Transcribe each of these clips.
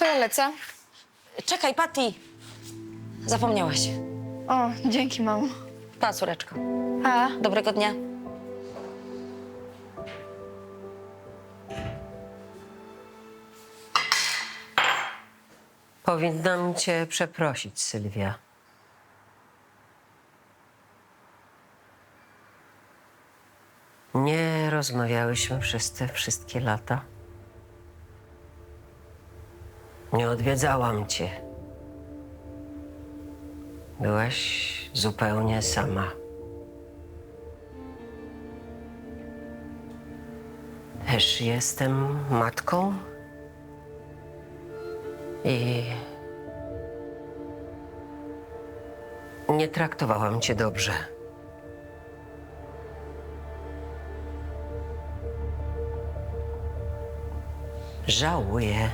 To ja lecę. Czekaj, Patty. Zapomniałaś. O, dzięki, mamo. Pa, córeczko. A, Dobrego dnia. Powinnam cię przeprosić, Sylwia. Nie rozmawiałyśmy przez te wszystkie lata. Nie odwiedzałam cię. Byłaś zupełnie sama. Też jestem matką i nie traktowałam cię dobrze. Żałuję.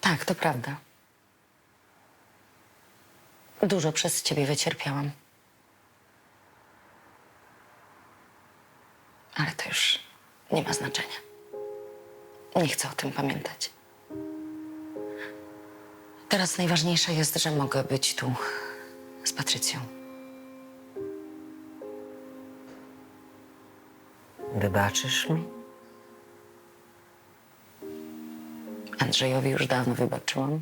Tak, to prawda. Dużo przez ciebie wycierpiałam. Ale to już nie ma znaczenia. Nie chcę o tym pamiętać. Teraz najważniejsze jest, że mogę być tu z Patrycją. Wybaczysz mi? Andrzejowi już dawno wybaczyłam.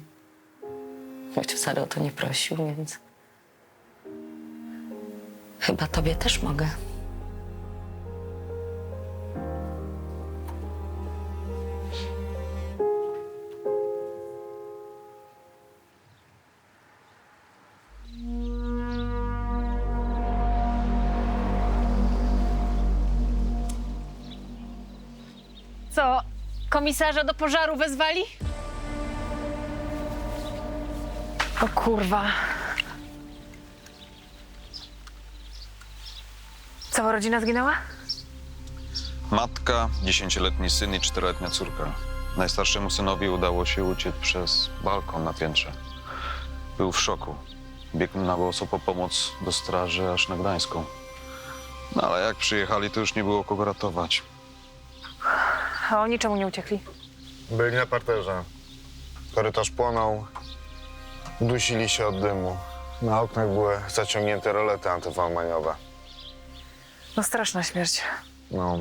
Choć wcale o to nie prosił, więc... Chyba tobie też mogę. co? Komisarza do pożaru wezwali? O kurwa. Cała rodzina zginęła? Matka, 10-letni syn i 4-letnia córka. Najstarszemu synowi udało się uciec przez balkon na piętrze. Był w szoku. Biegł na boso po pomoc do straży aż na Gdańską. No ale jak przyjechali, to już nie było kogo ratować. A oni czemu nie uciekli? Byli na parterze. Korytarz płonął. Dusili się od dymu. Na oknach były zaciągnięte rolety antywłamaniowe. No straszna śmierć. No,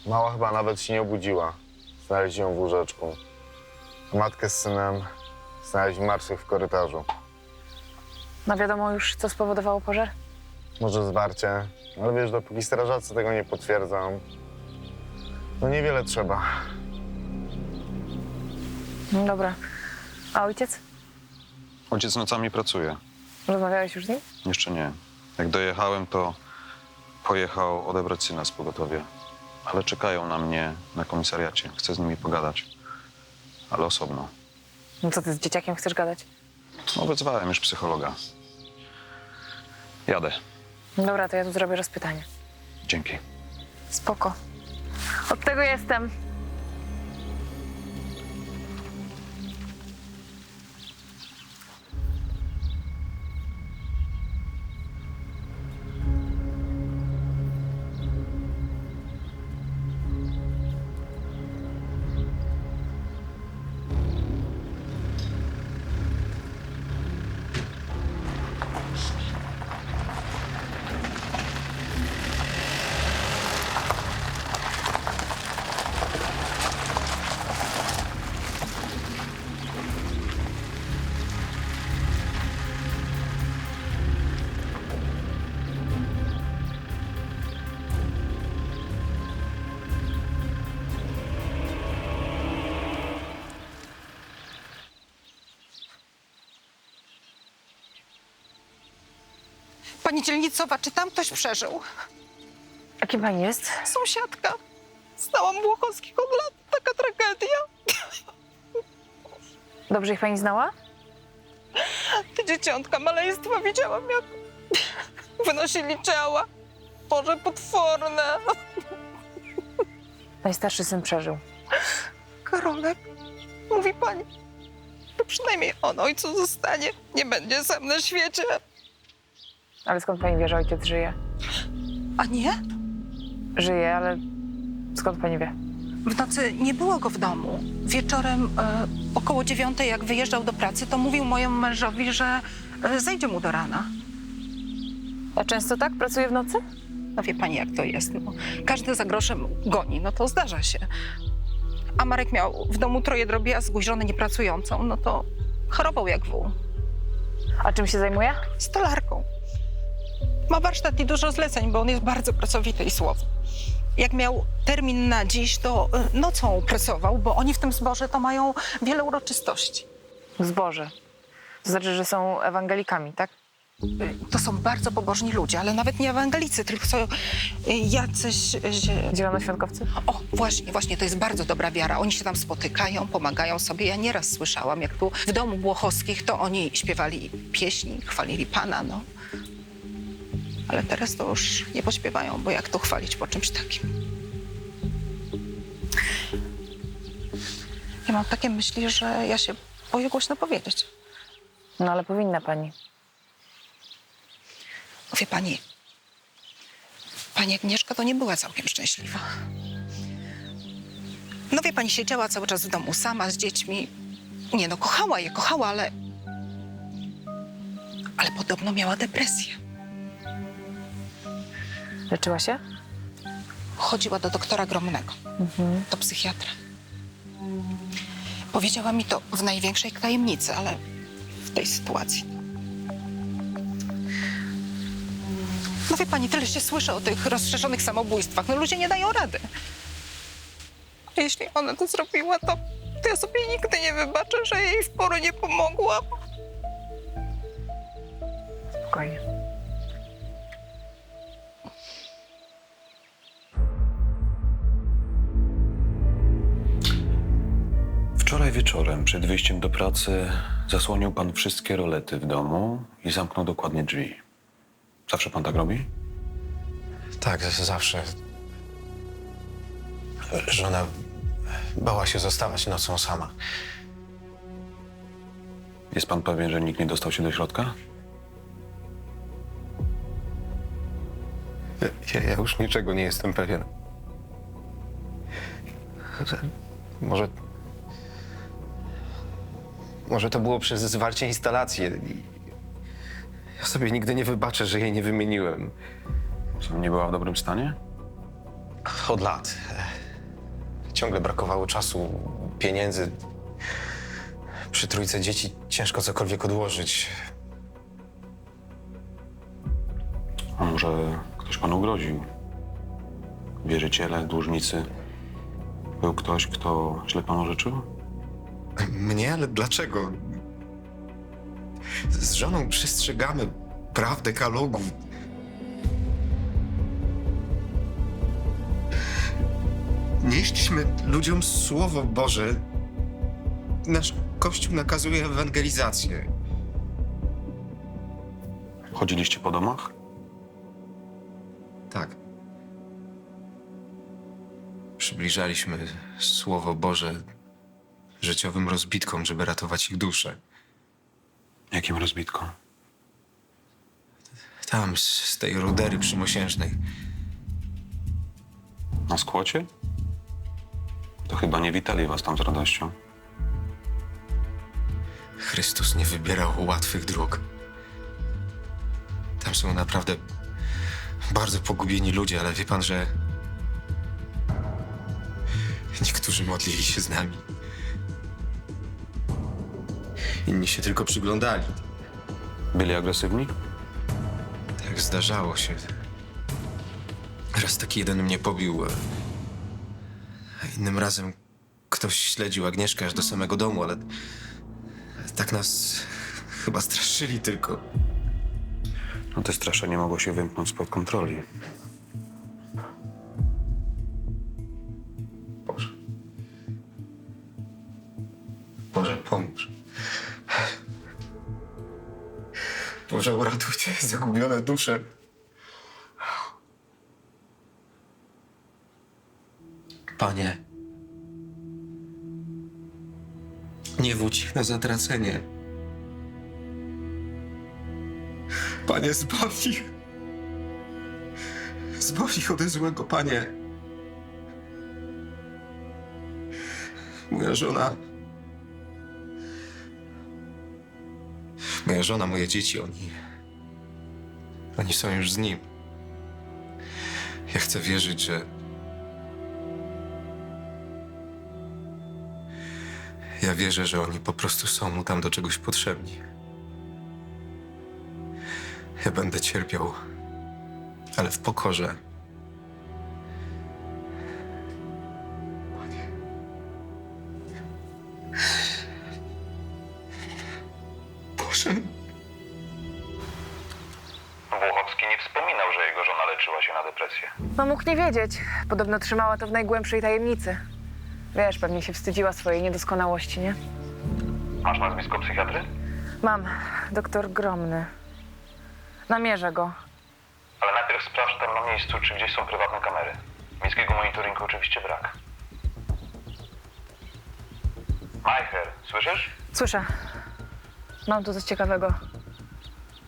mała chyba nawet się nie obudziła. Znaleźli ją w łóżeczku. A matkę z synem znaleźli martwych w korytarzu. No wiadomo już, co spowodowało pożar? Może zwarcie, ale wiesz, dopóki strażacy tego nie potwierdzą, no niewiele trzeba. No dobra. A ojciec? Ojciec nocami pracuje. Rozmawiałeś już z nim? Jeszcze nie. Jak dojechałem, to pojechał odebrać syna z pogotowia. Ale czekają na mnie na komisariacie. Chcę z nimi pogadać. Ale osobno. No co ty z dzieciakiem chcesz gadać? No, wezwałem już psychologa. Jadę. No dobra, to ja tu zrobię rozpytanie. Dzięki. Spoko. Od tego jestem. Pani dzielnicowa, czy tam ktoś przeżył? A kim pani jest? Sąsiadka. Znałam Błochowskich od lat. Taka tragedia. Dobrze ich pani znała? Te dzieciątka maleństwa widziałam, jak wynosili ciała. Boże, potworne. Najstarszy syn przeżył. Karolek, mówi pani, to przynajmniej on ojcu zostanie. Nie będzie sam na świecie. Ale skąd pani wie, że ojciec żyje? A nie? żyje, ale skąd pani wie? W nocy nie było go w domu. Wieczorem około 9, jak wyjeżdżał do pracy, to mówił mojemu mężowi, że zejdzie mu do rana. A często tak? Pracuje w nocy? No wie pani, jak to jest. No, każdy za groszem goni, no to zdarza się. A Marek miał w domu 3 drobiazgów, żonę niepracującą, no to chorował jak wół. A czym się zajmuje? Stolarką. Ma warsztat i dużo zleceń, bo on jest bardzo pracowity i słowny. Jak miał termin na dziś, to nocą pracował, bo oni w tym zborze to mają wiele uroczystości. Zboże. To znaczy, że są ewangelikami, tak? To są bardzo pobożni ludzie, ale nawet nie ewangelicy, tylko są jacyś... Zielonoświątkowcy? O, właśnie, to jest bardzo dobra wiara. Oni się tam spotykają, pomagają sobie. Ja nieraz słyszałam, jak tu w domu Błochowskich, to oni śpiewali pieśni, chwalili Pana, no. Ale teraz to już nie pośpiewają, bo jak tu chwalić po czymś takim? Ja mam takie myśli, że ja się boję głośno powiedzieć. No ale powinna pani. Wie pani, pani Agnieszka to nie była całkiem szczęśliwa. No wie pani, siedziała cały czas w domu sama z dziećmi. Nie no, kochała je, ale podobno miała depresję. Leczyła się? Chodziła do doktora Gromnego, do psychiatra. Powiedziała mi to w największej tajemnicy, ale w tej sytuacji... No wie pani, tyle się słyszy o tych rozszerzonych samobójstwach. No ludzie nie dają rady. A jeśli ona to zrobiła, to ja sobie nigdy nie wybaczę, że jej w porę nie pomogłam. Spokojnie. Wczoraj wieczorem, przed wyjściem do pracy, zasłonił pan wszystkie rolety w domu i zamknął dokładnie drzwi. Zawsze pan tak robi? Tak, zawsze. Żona bała się zostawać nocą sama. Jest pan pewien, że nikt nie dostał się do środka? Ja już niczego nie jestem pewien. Może to było przez zwarcie instalacji. Ja sobie nigdy nie wybaczę, że jej nie wymieniłem. Co, nie była w dobrym stanie? Od lat. Ciągle brakowało czasu, pieniędzy. Przy 3 dzieci ciężko cokolwiek odłożyć. A może ktoś panu groził? Wierzyciele, dłużnicy? Był ktoś, kto źle panu życzył? Mnie? Ale dlaczego? Z żoną przestrzegamy praw dekalogu. Nieśliśmy ludziom Słowo Boże. Nasz Kościół nakazuje ewangelizację. Chodziliście po domach? Tak. Przybliżaliśmy Słowo Boże życiowym rozbitkom, żeby ratować ich duszę. Jakim rozbitkom? Tam, z tej rudery przymosiężnej. Na skłocie? To chyba nie witali was tam z radością. Chrystus nie wybierał łatwych dróg. Tam są naprawdę bardzo pogubieni ludzie, ale wie pan, że niektórzy modlili się z nami. Inni się tylko przyglądali. Byli agresywni? Tak zdarzało się. Raz taki jeden mnie pobił, a innym razem ktoś śledził Agnieszkę aż do samego domu, ale tak nas chyba straszyli tylko. No te straszenie mogło się wymknąć spod kontroli. Boże. Boże, pomóż. Boże, uratuj te zagubione dusze. Panie, nie wódź ich na zatracenie. Panie, zbaw ich. Zboli ode złego, panie. Moja żona... Moja żona, moje dzieci, oni są już z nim. Ja chcę wierzyć, że... Ja wierzę, że oni po prostu są mu tam do czegoś potrzebni. Ja będę cierpiał, ale w pokorze. Boże. Włochowski nie wspominał, że jego żona leczyła się na depresję. No mógł nie wiedzieć. Podobno trzymała to w najgłębszej tajemnicy. Wiesz, pewnie się wstydziła swojej niedoskonałości, nie? Masz nazwisko psychiatry? Mam. Doktor Gromny. Namierzę go. Ale najpierw sprawdź tam na miejscu, czy gdzieś są prywatne kamery. Miejskiego monitoringu oczywiście brak. Majcher, słyszysz? Słyszę. Mam tu coś ciekawego.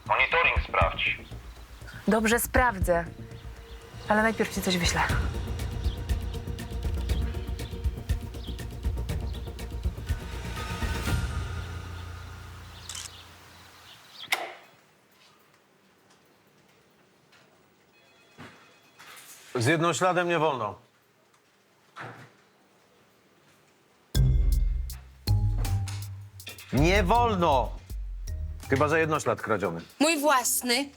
Monitoring sprawdź. Dobrze, sprawdzę. Ale najpierw ci coś wyślę. Z jednośladem nie wolno. Nie wolno! Chyba, że jednoślad kradziony. Mój własny.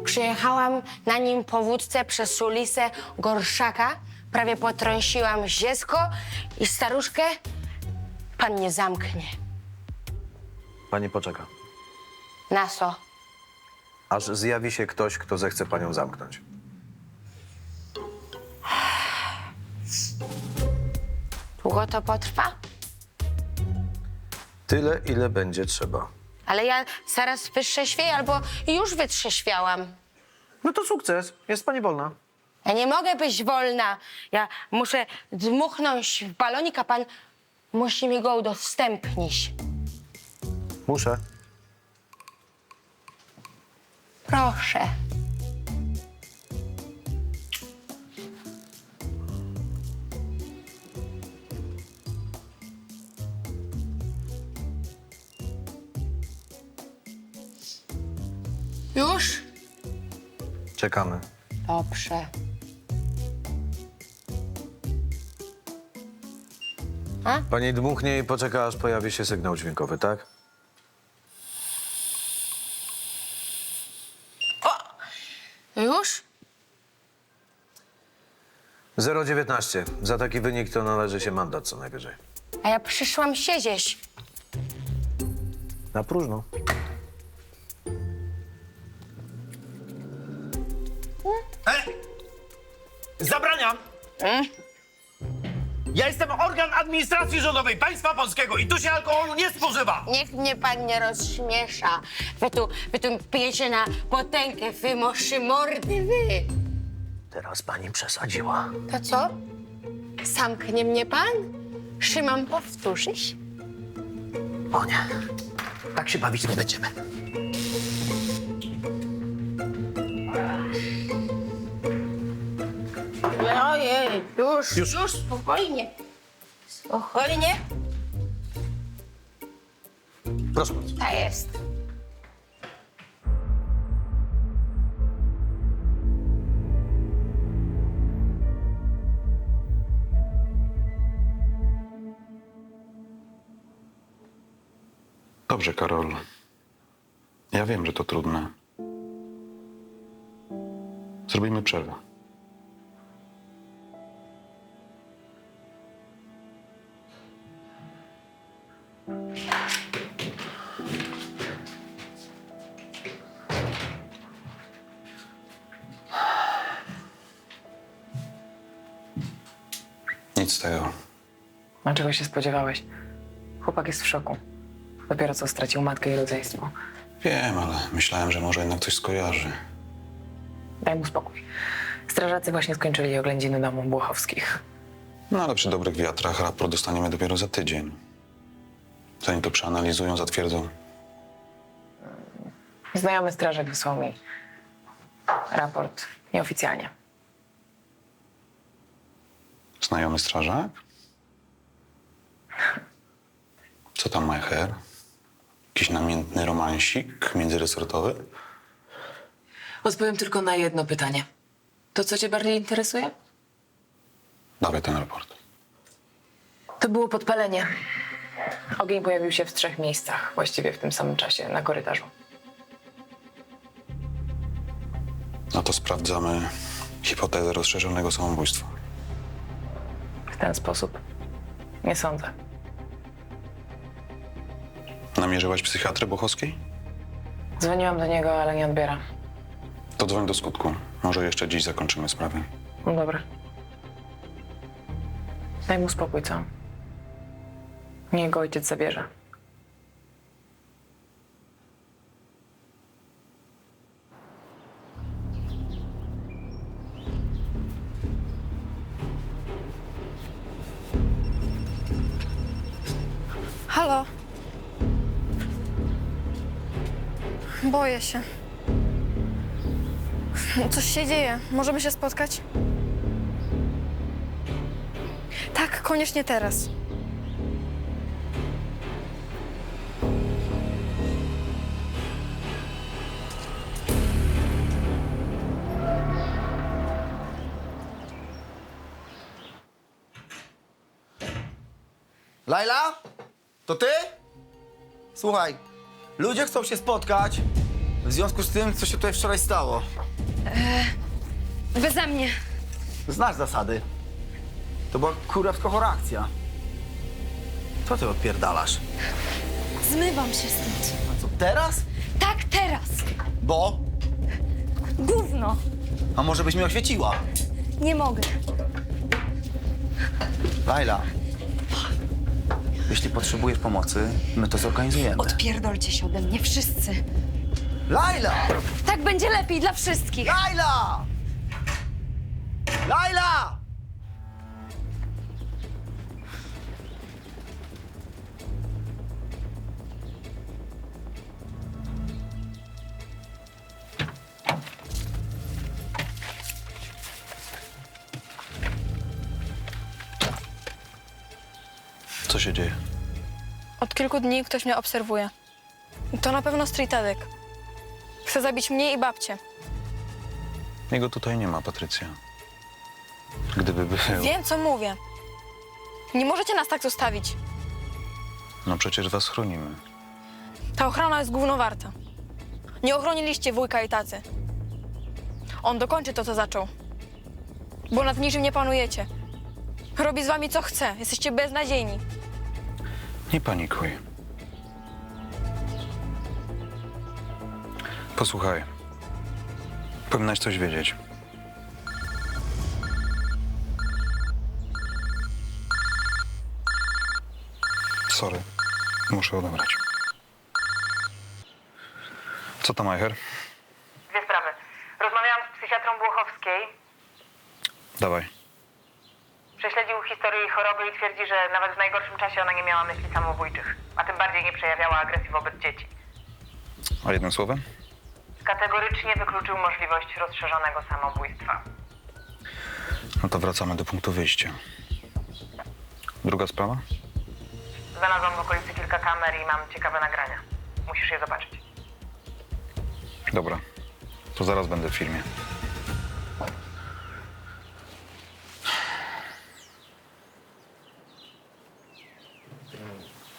Przyjechałam na nim po wódce przez ulicę Gorszaka. Prawie potrąciłam dziecko i staruszkę. Pan nie zamknie. Pani poczeka. Na co? Aż zjawi się ktoś, kto zechce panią zamknąć. Długo to potrwa? Tyle, ile będzie trzeba. Ale ja zaraz wytrzeźwieję albo już wytrzeźwiałam. No to sukces. Jest pani wolna. Ja nie mogę być wolna. Ja muszę dmuchnąć w balonik, a pan musi mi go udostępnić. Muszę. Proszę. Już? Czekamy. Dobrze. Pani dmuchnie i poczeka, aż pojawi się sygnał dźwiękowy, tak? Już? 0,19. Za taki wynik to należy się mandat co najwyżej. A ja przyszłam siedzieć. Na próżno. Zabraniam! Ja jestem organ administracji rządowej państwa polskiego i tu się alkoholu nie spożywa! Niech mnie pan nie rozśmiesza. Wy tu pijecie na potęgę, wy moszy mordy, wy. Teraz pani przesadziła. To co? Zamknie mnie pan? Czy mam powtórzyć? O nie. Tak się bawić nie będziemy. Ojej, już, spokojnie. Spokojnie. Proszę bardzo. Tak jest. Dobrze, Karol. Ja wiem, że to trudne. Zrobimy przerwę. Nic z tego. A czego się spodziewałeś? Chłopak jest w szoku. Dopiero co stracił matkę i rodzeństwo. Wiem, ale myślałem, że może jednak coś skojarzy. Daj mu spokój. Strażacy właśnie skończyli oględziny domu Błochowskich. No ale przy dobrych wiatrach raport dostaniemy dopiero za tydzień. Zanim to przeanalizują, zatwierdzą. Znajomy strażak wysłał mi raport nieoficjalnie. Znajomy strażak? Co tam, Majcher? Jakiś namiętny romansik międzyresortowy? Odpowiem tylko na jedno pytanie. To, co cię bardziej interesuje? Dawaj ten raport. To było podpalenie. Ogień pojawił się w 3 miejscach, właściwie w tym samym czasie, na korytarzu. No to sprawdzamy hipotezę rozszerzonego samobójstwa. W ten sposób? Nie sądzę. Namierzyłaś psychiatrę Bochowskiej? Dzwoniłam do niego, ale nie odbiera. To dzwoń do skutku. Może jeszcze dziś zakończymy sprawę. No dobra. Daj mu spokój, co? Niech go ojciec zabierze. Halo? Boję się. Coś się dzieje. Możemy się spotkać? Tak, koniecznie teraz. Laila? To ty? Słuchaj, ludzie chcą się spotkać w związku z tym, co się tutaj wczoraj stało. Beze mnie. Znasz zasady. To była kurewsko chora akcja. Co ty odpierdalasz? Zmywam się stąd. A co, teraz? Tak, teraz. Bo? Gówno. A może byś mnie oświeciła? Nie mogę. Laila, jeśli potrzebujesz pomocy, my to zorganizujemy. Odpierdolcie się ode mnie wszyscy. Laila! Tak będzie lepiej dla wszystkich. Laila! Laila! Co się dzieje? Od kilku dni ktoś mnie obserwuje. To na pewno Street Edek. Chce zabić mnie i babcię. Jego tutaj nie ma, Patrycja. Gdyby był... Wiem, co mówię. Nie możecie nas tak zostawić. No przecież was chronimy. Ta ochrona jest gówno warta. Nie ochroniliście wujka i tacy. On dokończy to, co zaczął. Bo nad niczym nie panujecie. Robi z wami, co chce. Jesteście beznadziejni. Nie panikuj. Posłuchaj. Powinnaś coś wiedzieć. Sorry. Muszę odebrać. Co tam, Majcher? 2 sprawy. Rozmawiałam z psychiatrą Błochowskiej. Dawaj. Prześledził historię jej choroby i twierdzi, że nawet w najgorszym czasie ona nie miała myśli samobójczych, a tym bardziej nie przejawiała agresji wobec dzieci. A jednym słowem? Kategorycznie wykluczył możliwość rozszerzonego samobójstwa. No to wracamy do punktu wyjścia. Druga sprawa? Znalazłam w okolicy kilka kamer i mam ciekawe nagrania. Musisz je zobaczyć. Dobra. To zaraz będę w filmie.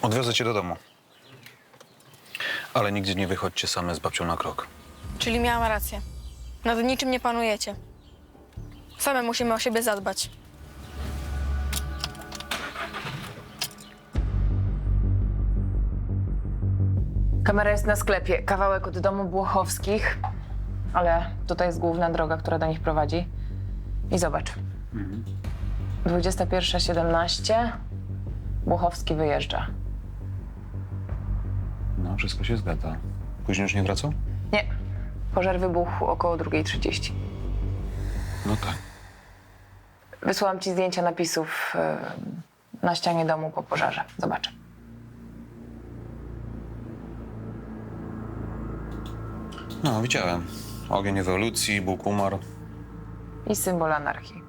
Odwiozę cię do domu. Ale nigdzie nie wychodźcie same z babcią na krok. Czyli miałam rację. Nad niczym nie panujecie. Same musimy o siebie zadbać. Kamera jest na sklepie, kawałek od domu Błochowskich, ale tutaj jest główna droga, która do nich prowadzi. I zobacz. 21:17. Błochowski wyjeżdża. No, wszystko się zgadza. Później już nie wracał? Nie. Pożar wybuchł około 2:30. No tak. Wysłałam ci zdjęcia napisów na ścianie domu po pożarze. Zobacz. No, widziałem. Ogień ewolucji, Bóg umarł. I symbol anarchii.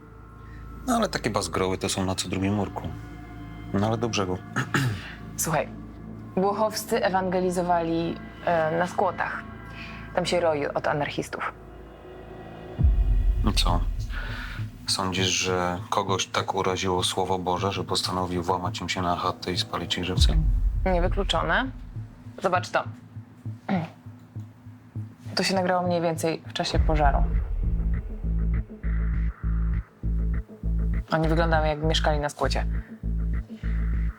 No ale takie bazgroły to są na co drugim murku. No ale do brzegu. Słuchaj, Błochowscy ewangelizowali na skłotach. Tam się roi od anarchistów. I co? Sądzisz, że kogoś tak uraziło Słowo Boże, że postanowił włamać im się na chatę i spalić ich żywcem? Niewykluczone. Zobacz to. To się nagrało mniej więcej w czasie pożaru. Oni wyglądały, jakby mieszkali na skłocie.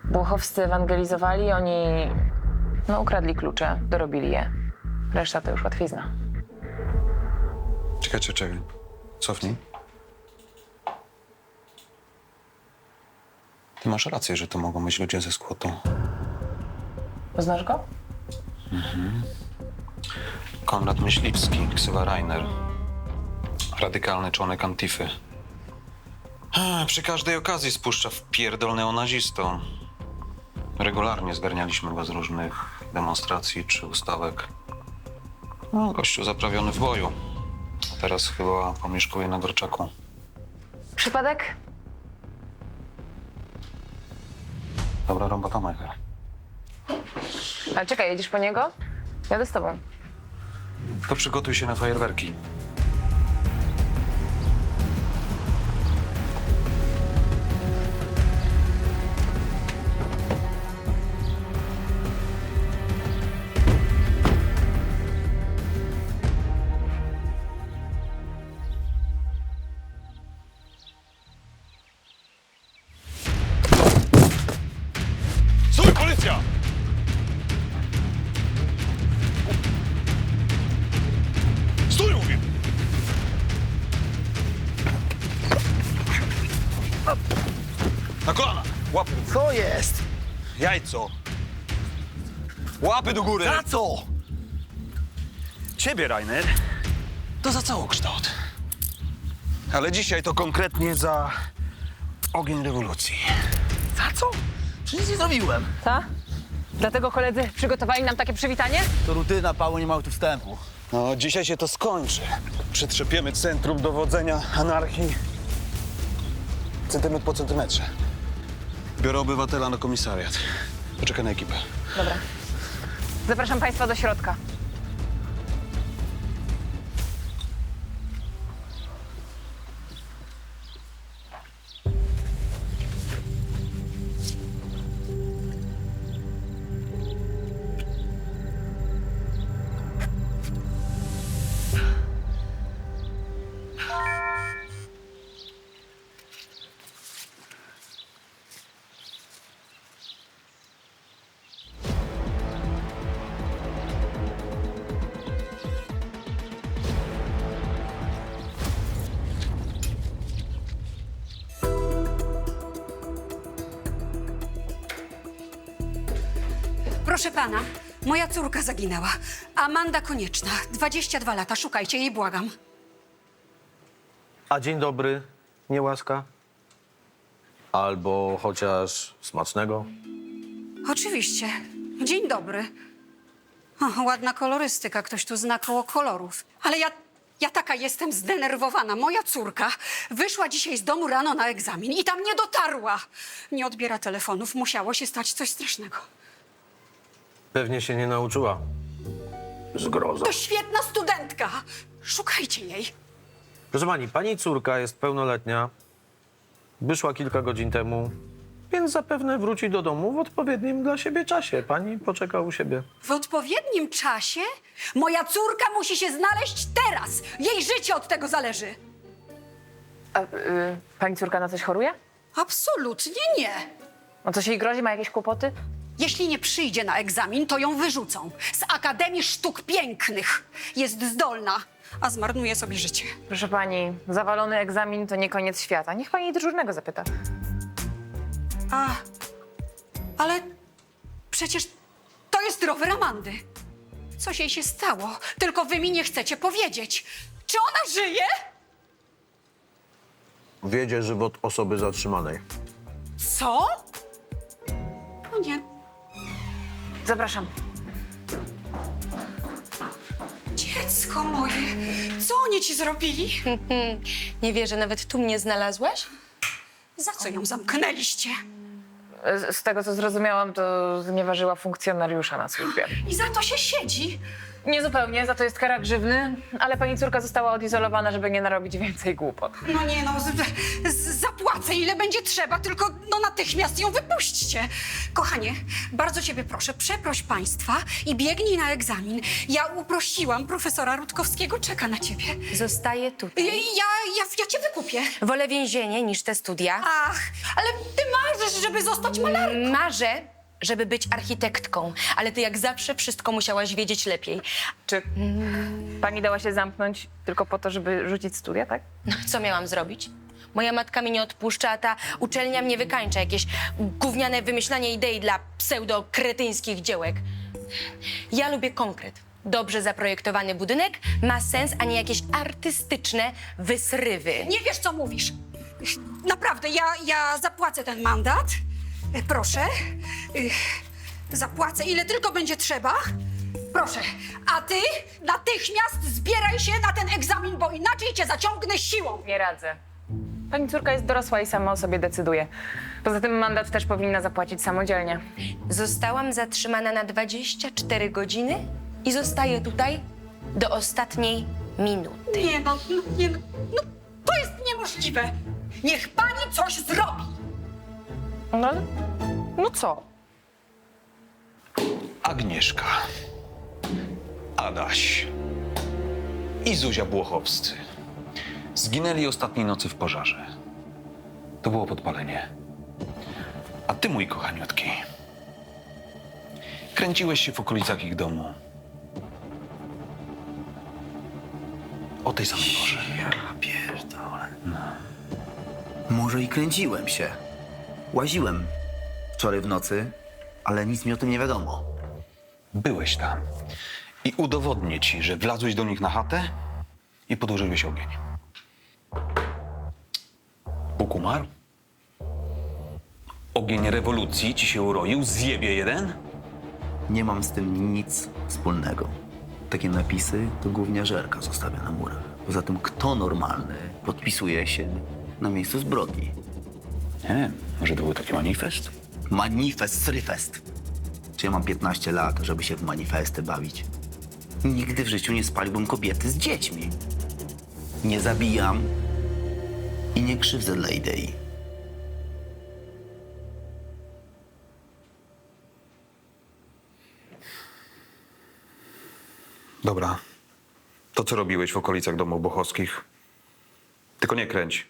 Błochowscy ewangelizowali, oni ukradli klucze, dorobili je. Reszta to już łatwizna. Czekaj. Cofnij. Ty masz rację, że to mogą być ludzie ze skłotu. Znasz go? Konrad Myśliwski, ksywa Rainer. Radykalny członek Antify. Przy każdej okazji spuszcza w pierdol neonazistą. Regularnie zgarnialiśmy go z różnych demonstracji czy ustawek. No, gościu zaprawiony w boju. Teraz chyba pomieszkuje na Gorczaku. Przypadek? Dobra robota, Michael. Ale czekaj, jedziesz po niego? Jadę z tobą. To przygotuj się na fajerwerki. Stój, policja! Stój, mówię! Na kolana! Łapy! Co jest? Jajco! Łapy do góry! Za co? Ciebie, Rainer, to za całokształt. Ale dzisiaj to konkretnie za ogień rewolucji. Za co? Czy nic nie zrobiłem? Ta? Dlatego koledzy przygotowali nam takie przywitanie? To rutyna, Paweł, nie ma tu wstępu. No, dzisiaj się to skończy. Przetrzepiemy centrum dowodzenia anarchii centymetr po centymetrze. Biorę obywatela na komisariat. Poczekaj na ekipę. Dobra. Zapraszam państwa do środka. Proszę pana, moja córka zaginęła. Amanda Konieczna, 22 lata. Szukajcie jej, błagam. A dzień dobry, nie łaska? Albo chociaż smacznego? Oczywiście. Dzień dobry. O, ładna kolorystyka, ktoś tu zna koło kolorów. Ale ja taka jestem zdenerwowana. Moja córka wyszła dzisiaj z domu rano na egzamin i tam nie dotarła. Nie odbiera telefonów, musiało się stać coś strasznego. Pewnie się nie nauczyła. Zgroza. To świetna studentka. Szukajcie jej. Proszę pani córka jest pełnoletnia. Wyszła kilka godzin temu, więc zapewne wróci do domu w odpowiednim dla siebie czasie. Pani poczeka u siebie. W odpowiednim czasie? Moja córka musi się znaleźć teraz. Jej życie od tego zależy. A, pani córka na coś choruje? Absolutnie nie. No coś jej grozi? Ma jakieś kłopoty? Jeśli nie przyjdzie na egzamin, to ją wyrzucą. Z Akademii Sztuk Pięknych. Jest zdolna, a zmarnuje sobie życie. Proszę pani, zawalony egzamin to nie koniec świata. Niech pani dyżurnego zapyta. Ale przecież to jest rower Amandy. Coś jej się stało, tylko wy mi nie chcecie powiedzieć. Czy ona żyje? Wiedzie żywot osoby zatrzymanej. Co? O nie. Zapraszam. Dziecko moje, co oni ci zrobili? Nie wierzę, nawet tu mnie znalazłaś? Za co ją zamknęliście? Z tego, co zrozumiałam, to znieważyła funkcjonariusza na służbie. I za to się siedzi? Niezupełnie, za to jest kara grzywny, ale pani córka została odizolowana, żeby nie narobić więcej głupot. No nie no, zapłacę ile będzie trzeba, tylko no natychmiast ją wypuśćcie. Kochanie, bardzo ciebie proszę, przeproś państwa i biegnij na egzamin. Ja uprosiłam profesora Rutkowskiego, czeka na ciebie. Zostaję tutaj. Ja cię wykupię. Wolę więzienie niż te studia. Ach, ale ty marzysz, żeby zostać malarką. Marzę, żeby być architektką, ale ty jak zawsze wszystko musiałaś wiedzieć lepiej. Czy pani dała się zamknąć tylko po to, żeby rzucić studia, tak? No, co miałam zrobić? Moja matka mi nie odpuszcza, a ta uczelnia mnie wykańcza. Jakieś gówniane wymyślanie idei dla pseudo-kretyńskich dziełek. Ja lubię konkret. Dobrze zaprojektowany budynek ma sens, a nie jakieś artystyczne wysrywy. Nie wiesz, co mówisz. Naprawdę, ja zapłacę ten mandat. Proszę. Zapłacę, ile tylko będzie trzeba. Proszę. A ty natychmiast zbieraj się na ten egzamin, bo inaczej cię zaciągnę siłą. Nie radzę. Pani córka jest dorosła i sama o sobie decyduje. Poza tym mandat też powinna zapłacić samodzielnie. Zostałam zatrzymana na 24 godziny i zostaję tutaj do ostatniej minuty. Nie no, to jest niemożliwe. Niech pani coś zrobi. No co? Agnieszka, Adaś i Zuzia Błochowscy zginęli ostatniej nocy w pożarze. To było podpalenie. A ty, mój kochaniutki, kręciłeś się w okolicach ich domu. O tej samej porze. Ja pierdolę. Może i kręciłem się. Łaziłem wczoraj w nocy, ale nic mi o tym nie wiadomo. Byłeś tam i udowodnię ci, że wlazłeś do nich na chatę i podłożyłeś ogień. Bóg umarł? Ogień rewolucji ci się uroił? Zjebie jeden? Nie mam z tym nic wspólnego. Takie napisy to gówniażerka zostawia na murach. Poza tym, kto normalny podpisuje się na miejscu zbrodni? Nie wiem, może to był taki manifest? Manifest, sryfest. Czy ja mam 15 lat, żeby się w manifesty bawić? Nigdy w życiu nie spaliłbym kobiety z dziećmi. Nie zabijam i nie krzywdzę dla idei. Dobra. To, co robiłeś w okolicach domów Bochowskich, tylko nie kręć.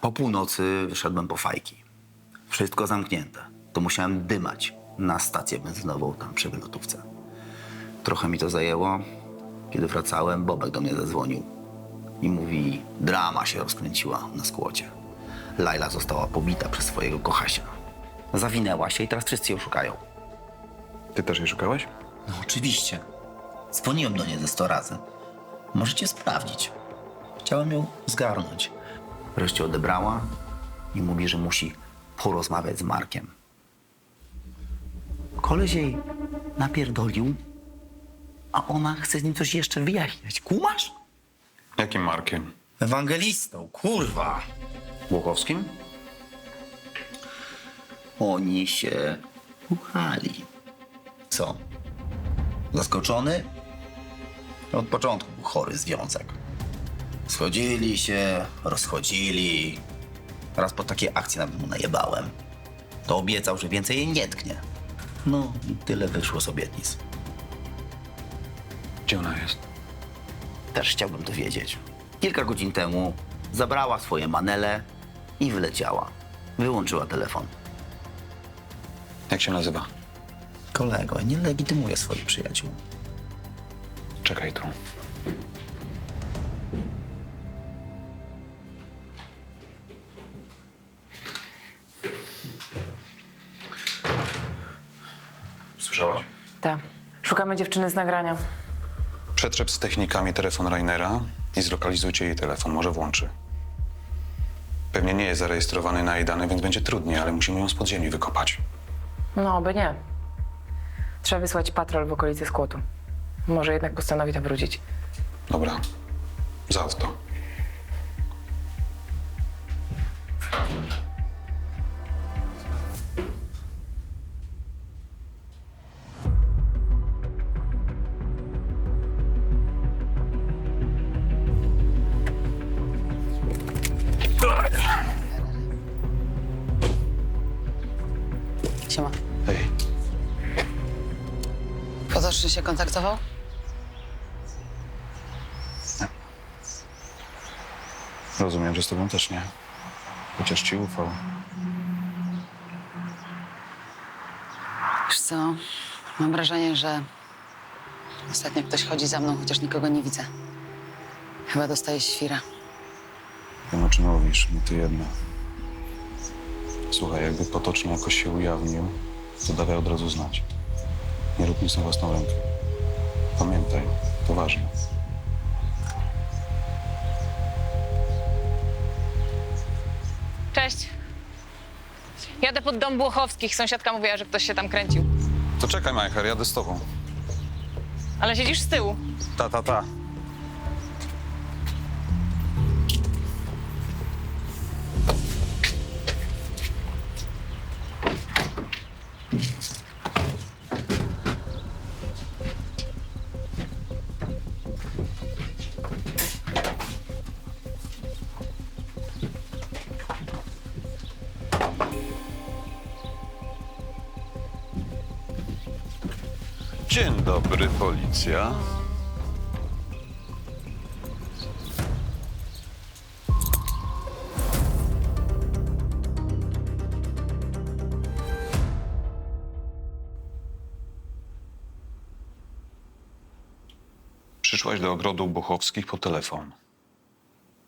Po północy wyszedłem po fajki. Wszystko zamknięte. To musiałem dymać na stację benzynową tam przy wylotówce. Trochę mi to zajęło. Kiedy wracałem, Bobek do mnie zadzwonił i mówi, drama się rozkręciła na skłocie. Lajla została pobita przez swojego kochasia. Zawinęła się i teraz wszyscy ją szukają. Ty też jej szukałeś? No oczywiście. Dzwoniłem do niej ze 100 razy. Możecie sprawdzić. Chciałem ją zgarnąć. Wreszcie odebrała i mówi, że musi porozmawiać z Markiem. Koleś jej napierdolił, a ona chce z nim coś jeszcze wyjaśniać. Kumasz? Jakim Markiem? Ewangelistą, kurwa. Błochowskim? Oni się uchali. Co? Zaskoczony? Od początku był chory związek. Schodzili się, rozchodzili. Raz po takiej akcji nawet mu najebałem. To obiecał, że więcej jej nie tknie. No i tyle wyszło z obietnic. Gdzie ona jest? Też chciałbym to wiedzieć. Kilka godzin temu zabrała swoje manele i wyleciała. Wyłączyła telefon. Jak się nazywa? Kolego, nie legitymuję swoich przyjaciół. Czekaj tu. Słyszałaś? Tak. Szukamy dziewczyny z nagrania. Przetrzep z technikami telefon Rainera i zlokalizujcie jej telefon, może włączy. Pewnie nie jest zarejestrowany na jej dane, więc będzie trudniej, ale musimy ją z podziemi wykopać. No, by nie. Trzeba wysłać patrol w okolicy skłotu. Może jednak postanowi tam wrócić. Dobra, załatw to. Siema. Hej, Potoczny się kontaktował? rozumiem, że z tobą też nie. Chociaż ci ufał. Wiesz co, mam wrażenie, że ostatnio ktoś chodzi za mną, chociaż nikogo nie widzę. Chyba dostaję świra. Wiem, o czym mówisz, nie ty jedna. Słuchaj, jakby Potoczny jakoś się ujawnił, to dawaj od razu znać. Nie rób nic na własną rękę. Pamiętaj, to ważne. Cześć. Jadę pod dom Błochowskich. Sąsiadka mówiła, że ktoś się tam kręcił. To czekaj, Majcher, jadę z tobą. Ale siedzisz z tyłu. Ta. Dzień dobry, policja. Przyszłaś do ogrodu Błochowskich po telefon.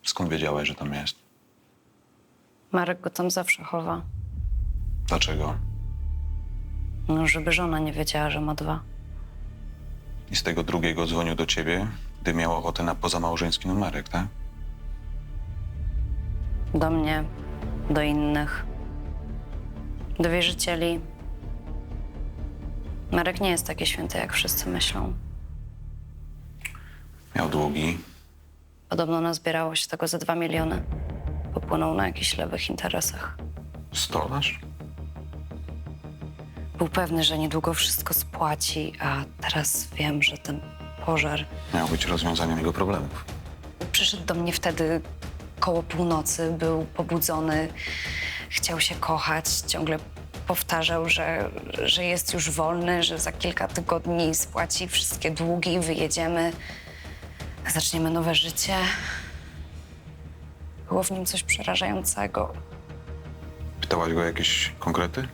Skąd wiedziałaś, że tam jest? Marek go tam zawsze chowa. Dlaczego? No, żeby żona nie wiedziała, że ma 2. I z tego drugiego dzwonił do ciebie, gdy miał ochotę na pozamałżeński numerek, tak? Do mnie, do innych, do wierzycieli. Marek nie jest taki święty, jak wszyscy myślą. Miał długi. Podobno nazbierało się tego ze 2 miliony. Popłynął na jakichś lewych interesach. Stolarz? Był pewny, że niedługo wszystko spłaci, a teraz wiem, że ten pożar... Miał być rozwiązaniem jego problemów. Przyszedł do mnie wtedy koło północy, był pobudzony, chciał się kochać, ciągle powtarzał, że jest już wolny, że za kilka tygodni spłaci wszystkie długi, wyjedziemy, zaczniemy nowe życie. Było w nim coś przerażającego. Pytałaś go o jakieś konkrety?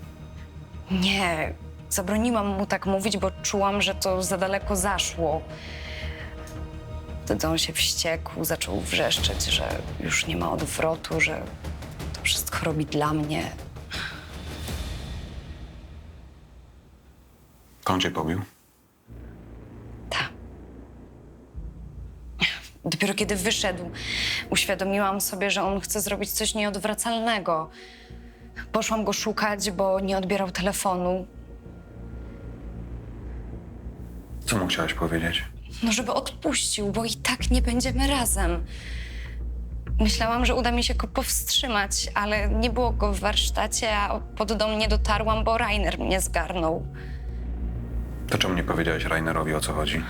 Nie, zabroniłam mu tak mówić, bo czułam, że to za daleko zaszło. Wtedy on się wściekł, zaczął wrzeszczeć, że już nie ma odwrotu, że to wszystko robi dla mnie. Kto cię pobił? Dopiero kiedy wyszedł, uświadomiłam sobie, że on chce zrobić coś nieodwracalnego. Poszłam go szukać, bo nie odbierał telefonu. Co mu chciałaś powiedzieć? No, żeby odpuścił, bo i tak nie będziemy razem. Myślałam, że uda mi się go powstrzymać, ale nie było go w warsztacie, a pod dom nie dotarłam, bo Rainer mnie zgarnął. To czemu nie powiedziałeś Rainerowi, o co chodzi?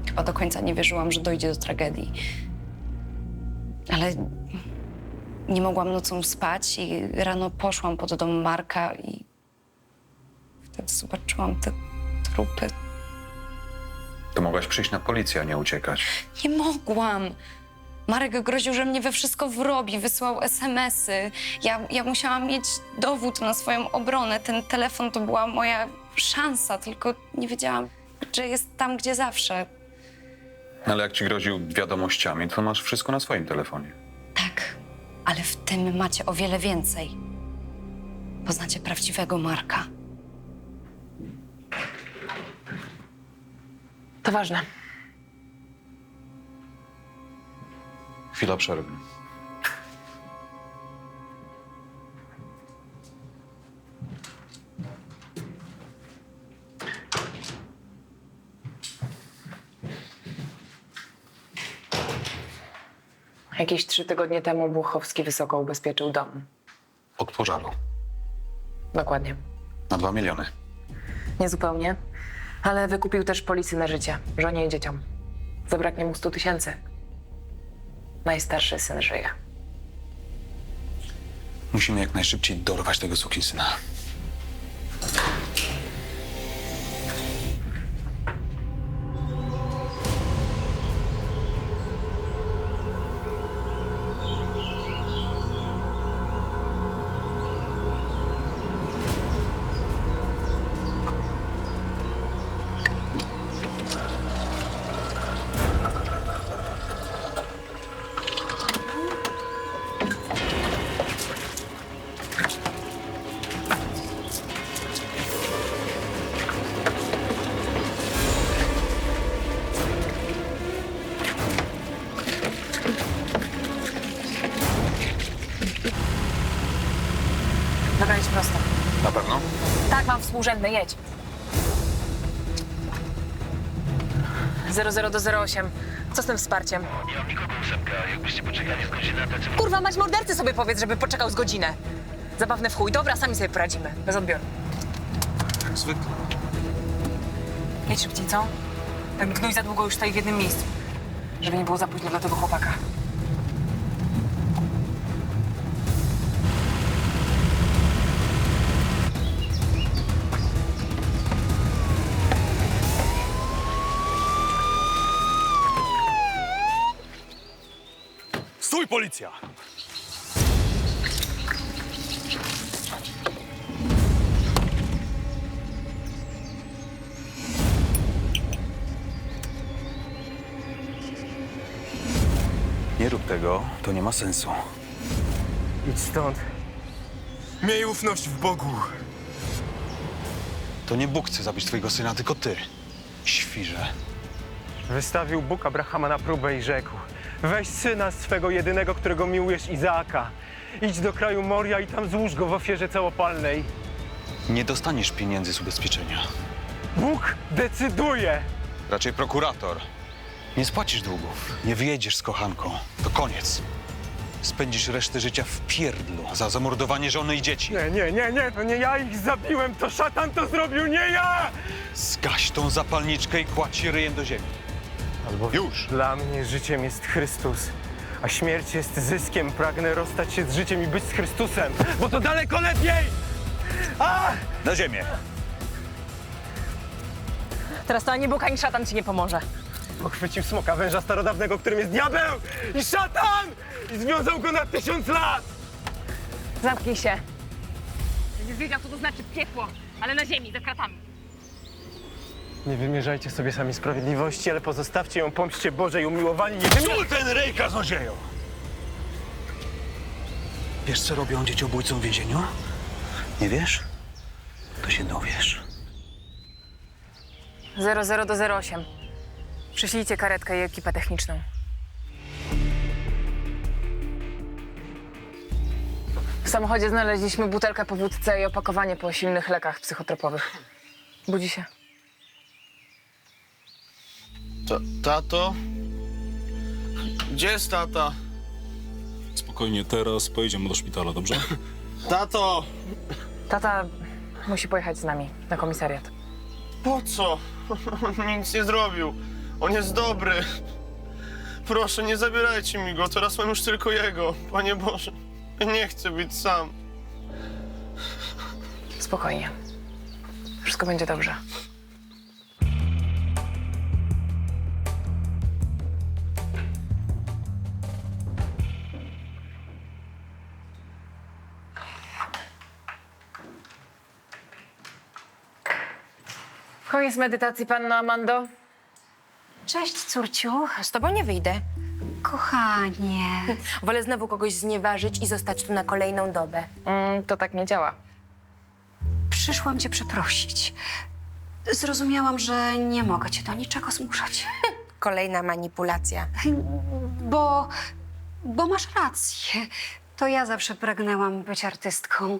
Chyba do końca nie wierzyłam, że dojdzie do tragedii. Ale nie mogłam nocą spać i rano poszłam pod dom Marka i wtedy zobaczyłam te trupy. To mogłaś przyjść na policję, a nie uciekać. Nie mogłam. Marek groził, że mnie we wszystko wrobi, wysłał SMS-y. Ja musiałam mieć dowód na swoją obronę. Ten telefon to była moja szansa, tylko nie wiedziałam, że jest tam, gdzie zawsze. Ale jak ci groził wiadomościami, to masz wszystko na swoim telefonie. Tak, ale w tym macie o wiele więcej. Poznacie prawdziwego Marka. To ważne. Chwila przerwy. Jakieś 3 tygodnie temu Błochowski wysoko ubezpieczył dom. Od pożaru. Dokładnie. Na 2 miliony. Niezupełnie. Ale wykupił też polisy na życie, żonie i dzieciom. Zabraknie mu 100 000. Najstarszy syn żyje. Musimy jak najszybciej dorwać tego sukinsyna. Dobra, jedź prosto. Na pewno? Tak, mam współrzędny, jedź. 00 do 08. Co z tym wsparciem? Nie mam nikogo ósemka. Jakbyście poczekali z godzinę, to... Kurwa, mać mordercy sobie powiedz, żeby poczekał z godzinę. Zabawny w chuj. Dobra, sami sobie poradzimy. Bez odbioru. Zwykle. Jedź szybciej, co? Ten gnój za długo już stoi w jednym miejscu. Żeby nie było za późno dla tego chłopaka. Stój, policja! Nie rób tego, to nie ma sensu. Idź stąd. Miej ufność w Bogu. To nie Bóg chce zabić twojego syna, tylko ty. Świrze. Wystawił Bóg Abrahama na próbę i rzekł: weź syna swego jedynego, którego miłujesz, Izaaka. Idź do kraju Moria i tam złóż go w ofierze całopalnej. Nie dostaniesz pieniędzy z ubezpieczenia. Bóg decyduje! Raczej prokurator. Nie spłacisz długów, nie wyjedziesz z kochanką. To koniec. Spędzisz resztę życia w pierdlu za zamordowanie żony i dzieci. Nie, to nie ja ich zabiłem, to szatan to zrobił, nie ja! Zgaś tą zapalniczkę i kładź się ryjem do ziemi. Albo już! Dla mnie życiem jest Chrystus, a śmierć jest zyskiem. Pragnę rozstać się z życiem i być z Chrystusem, bo to daleko lepiej! A! Na ziemię! Teraz to ani Bóg, ani szatan ci nie pomoże. Pochwycił smoka węża starodawnego, którym jest diabeł i szatan! I związał go na 1000 lat! Zamknij się. Będziesz wiedział, co to znaczy piekło, ale na ziemi, za kratami. Nie wymierzajcie sobie sami sprawiedliwości, ale pozostawcie ją pomście Bożej umiłowani. Nie wymierzajcie! ten ryj, kaznodziejo! Wiesz, co robią dzieciobójcom w więzieniu? Nie wiesz? To się dowiesz. 00 do 08. Przyślijcie karetkę i ekipę techniczną. W samochodzie znaleźliśmy butelkę po wódce i opakowanie po silnych lekach psychotropowych. Budzi się. Tato? Gdzie jest tata? Spokojnie, teraz pojedziemy do szpitala, dobrze? Tato! Tata musi pojechać z nami na komisariat. Po co? On nic nie zrobił. On jest dobry. Proszę, nie zabierajcie mi go. Teraz mam już tylko jego. Panie Boże, ja nie chcę być sam. Spokojnie. Wszystko będzie dobrze. Koniec medytacji, panno Amando. Cześć, córciu. Z tobą nie wyjdę. Kochanie. Wolę znowu kogoś znieważyć i zostać tu na kolejną dobę. To tak nie działa. Przyszłam cię przeprosić. Zrozumiałam, że nie mogę cię do niczego zmuszać. Kolejna manipulacja. Bo masz rację. To ja zawsze pragnęłam być artystką,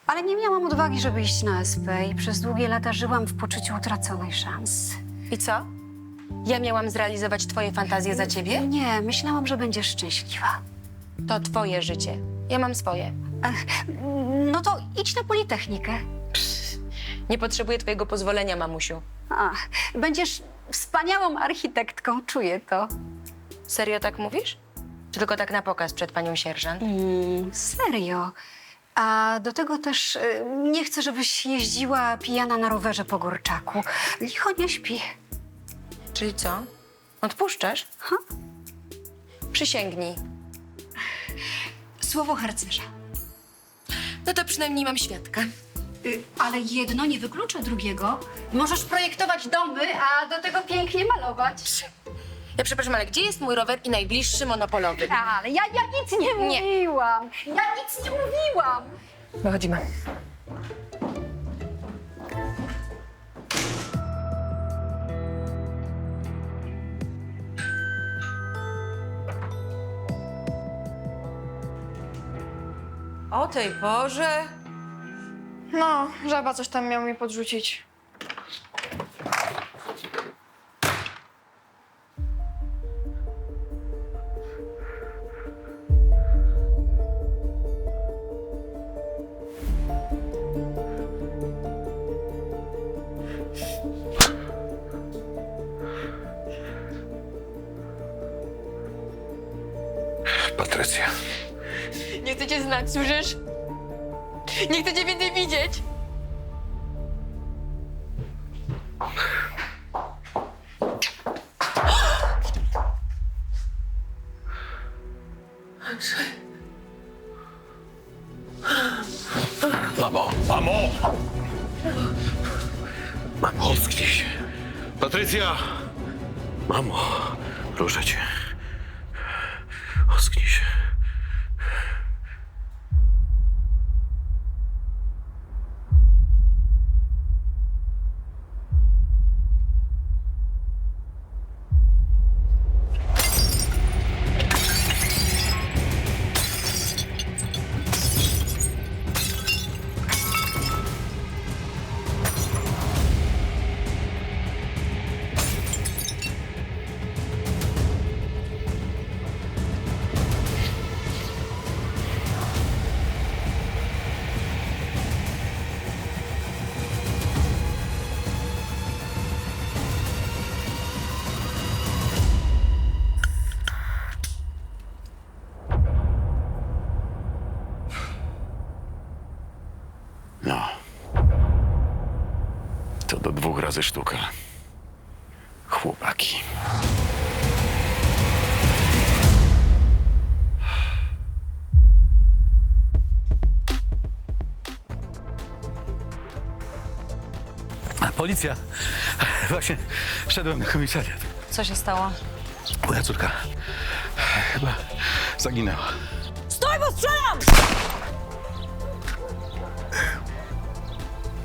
ale nie miałam odwagi, żeby iść na SP i przez długie lata żyłam w poczuciu utraconej szansy. I co? Ja miałam zrealizować twoje fantazje za ciebie? Nie, myślałam, że będziesz szczęśliwa. To twoje życie. Ja mam swoje. No to idź na Politechnikę. Nie potrzebuję twojego pozwolenia, mamusiu. Będziesz wspaniałą architektką, czuję to. Serio tak mówisz? Czy tylko tak na pokaz przed panią sierżant? Serio. A do tego też nie chcę, żebyś jeździła pijana na rowerze po Gorczaku. Licho nie śpi. Czyli co? Odpuszczasz? Przysięgnij. Słowo harcerza. No to przynajmniej mam świadka. Ale jedno nie wyklucza drugiego. Możesz projektować domy, a do tego pięknie malować. Ja przepraszam, ale gdzie jest mój rower i najbliższy monopolowy? Ale ja nic nie mówiłam. Ja nic nie mówiłam. Wychodzimy. O tej porze? No, żaba coś tam miał mi podrzucić. Patrycja. Nie chcę cię znać, słyszysz? Nie chcę cię więcej widzieć. Mamo! Mamo! Mamo, ocknij się. Patrycja! Mamo, proszę cię. Ocknij się. No. To do 2 razy sztuka. Chłopaki. Policja. Właśnie szedłem na komisariat. Co się stało? Moja córka chyba zaginęła. Stój, bo strzelam!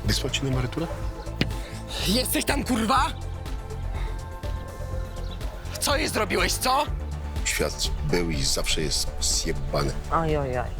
Wysłać ci na emeryturę? Jesteś tam, kurwa? Co jej zrobiłeś, co? Świat był i zawsze jest zjebany. Oj, oj, oj.